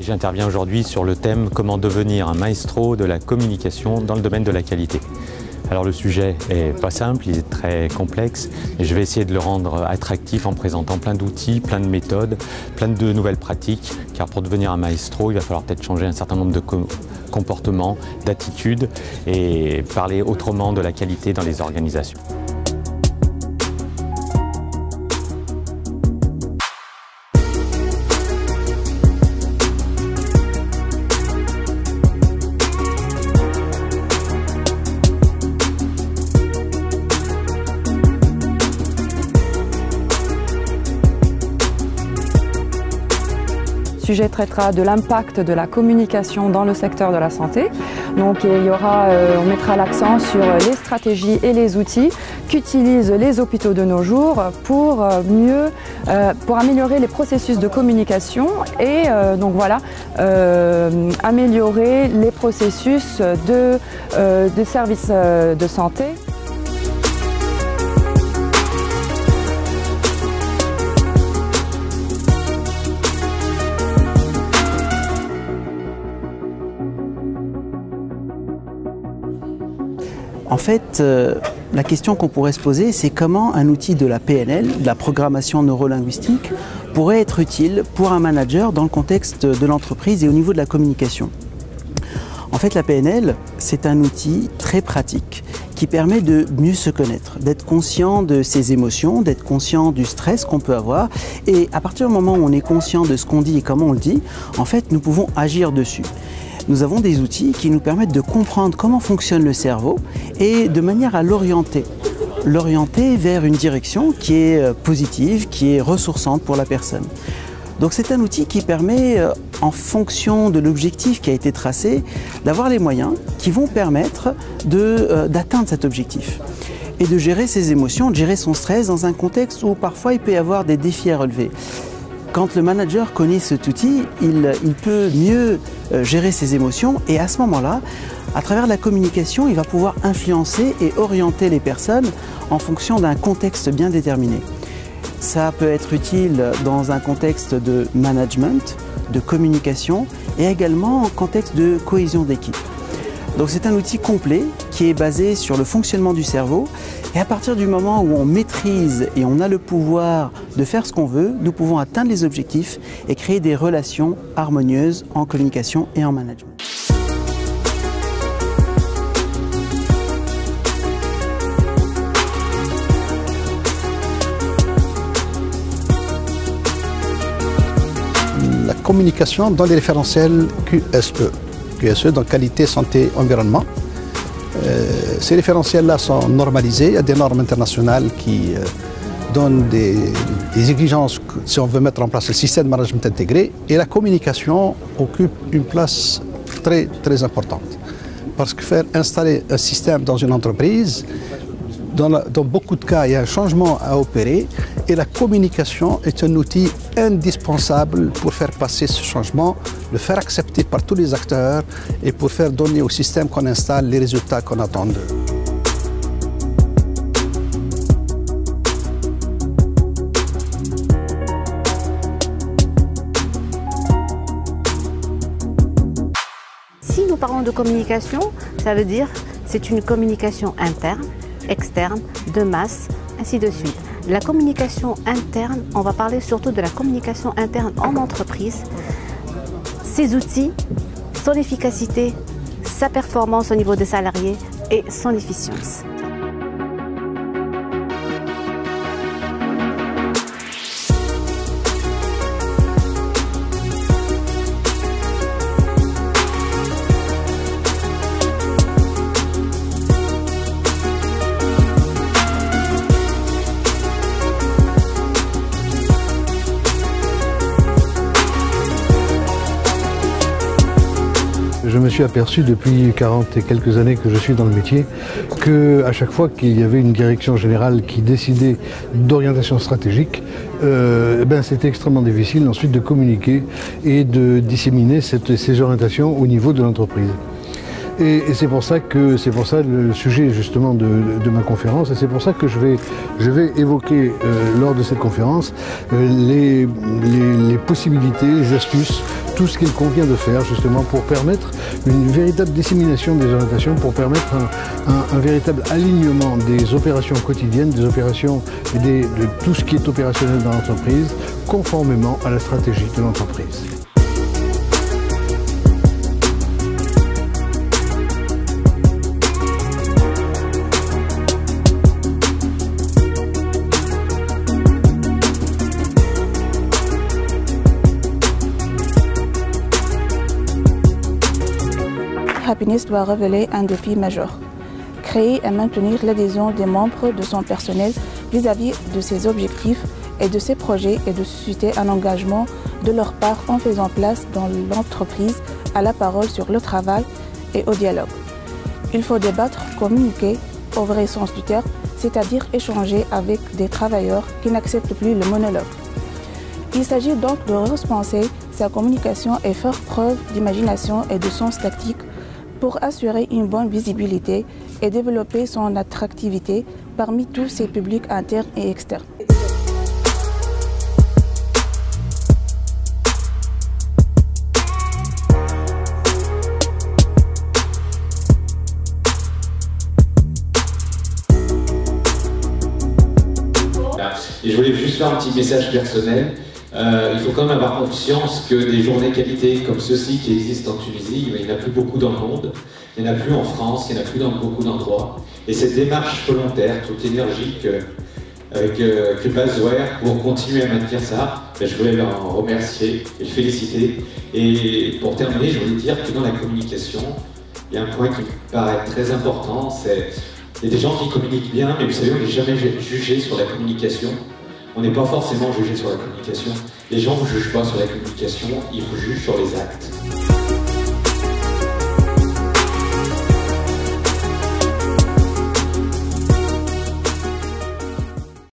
J'interviens aujourd'hui sur le thème « Comment devenir un maestro de la communication dans le domaine de la qualité ». Alors le sujet n'est pas simple, il est très complexe et je vais essayer de le rendre attractif en présentant plein d'outils, plein de méthodes, plein de nouvelles pratiques. Car pour devenir un maestro, il va falloir peut-être changer un certain nombre de comportements, d'attitudes et parler autrement de la qualité dans les organisations. Le sujet traitera de l'impact de la communication dans le secteur de la santé. Donc on mettra l'accent sur les stratégies et les outils qu'utilisent les hôpitaux de nos jours pour améliorer les processus de communication et améliorer les processus de services de santé. En fait, la question qu'on pourrait se poser, c'est comment un outil de la PNL, de la programmation neurolinguistique, pourrait être utile pour un manager dans le contexte de l'entreprise et au niveau de la communication. En fait, la PNL, c'est un outil très pratique qui permet de mieux se connaître, d'être conscient de ses émotions, d'être conscient du stress qu'on peut avoir. Et à partir du moment où on est conscient de ce qu'on dit et comment on le dit, en fait, nous pouvons agir dessus. Nous avons des outils qui nous permettent de comprendre comment fonctionne le cerveau et de manière à l'orienter vers une direction qui est positive, qui est ressourçante pour la personne. Donc c'est un outil qui permet, en fonction de l'objectif qui a été tracé, d'avoir les moyens qui vont permettre d'atteindre cet objectif et de gérer ses émotions, de gérer son stress dans un contexte où parfois il peut y avoir des défis à relever. Quand le manager connaît cet outil, il peut mieux gérer ses émotions et à ce moment-là, à travers la communication, il va pouvoir influencer et orienter les personnes en fonction d'un contexte bien déterminé. Ça peut être utile dans un contexte de management, de communication et également en contexte de cohésion d'équipe. Donc c'est un outil complet qui est basé sur le fonctionnement du cerveau et à partir du moment où on maîtrise et on a le pouvoir de faire ce qu'on veut, nous pouvons atteindre les objectifs et créer des relations harmonieuses en communication et en management. La communication dans les référentiels QSE, donc qualité, santé, environnement. Ces référentiels-là sont normalisés, il y a des normes internationales qui donnent des exigences si on veut mettre en place le système de management intégré et la communication occupe une place très, très importante. Parce que faire installer un système dans une entreprise, dans beaucoup de cas, il y a un changement à opérer et la communication est un outil indispensable pour faire passer ce changement, le faire accepter par tous les acteurs et pour faire donner au système qu'on installe les résultats qu'on attend d'eux. Si nous parlons de communication, ça veut dire c'est une communication interne, externe, de masse, ainsi de suite. La communication interne, on va parler surtout de la communication interne en entreprise. Ses outils, son efficacité, sa performance au niveau des salariés et son efficience. Je me suis aperçu depuis 40 et quelques années que je suis dans le métier qu'à chaque fois qu'il y avait une direction générale qui décidait d'orientation stratégique, c'était extrêmement difficile ensuite de communiquer et de disséminer ces orientations au niveau de l'entreprise. Et c'est pour ça le sujet justement de ma conférence, et c'est pour ça que je vais évoquer lors de cette conférence les possibilités, les astuces, tout ce qu'il convient de faire justement pour permettre une véritable dissémination des orientations, pour permettre un véritable alignement des opérations quotidiennes, des opérations et de tout ce qui est opérationnel dans l'entreprise, conformément à la stratégie de l'entreprise. Happiness doit révéler un défi majeur. Créer et maintenir l'adhésion des membres de son personnel vis-à-vis de ses objectifs et de ses projets et de susciter un engagement de leur part en faisant place dans l'entreprise à la parole sur le travail et au dialogue. Il faut débattre, communiquer au vrai sens du terme, c'est-à-dire échanger avec des travailleurs qui n'acceptent plus le monologue. Il s'agit donc de repenser sa communication et faire preuve d'imagination et de sens tactique pour assurer une bonne visibilité et développer son attractivité parmi tous ses publics internes et externes. Et je voulais juste faire un petit message personnel. Il faut quand même avoir conscience que des journées qualité comme ceux-ci qui existent en Tunisie, il n'y en a plus beaucoup dans le monde, il n'y en a plus en France, il n'y en a plus dans beaucoup d'endroits. Et cette démarche volontaire, toute énergique, que Basware pour continuer à maintenir ça, je voulais leur remercier et le féliciter. Et pour terminer, je voulais dire que dans la communication, il y a un point qui me paraît très important, c'est il y a des gens qui communiquent bien, mais vous savez, on n'est jamais jugé sur la communication. On n'est pas forcément jugé sur la communication. Les gens ne vous jugent pas sur la communication, ils vous jugent sur les actes.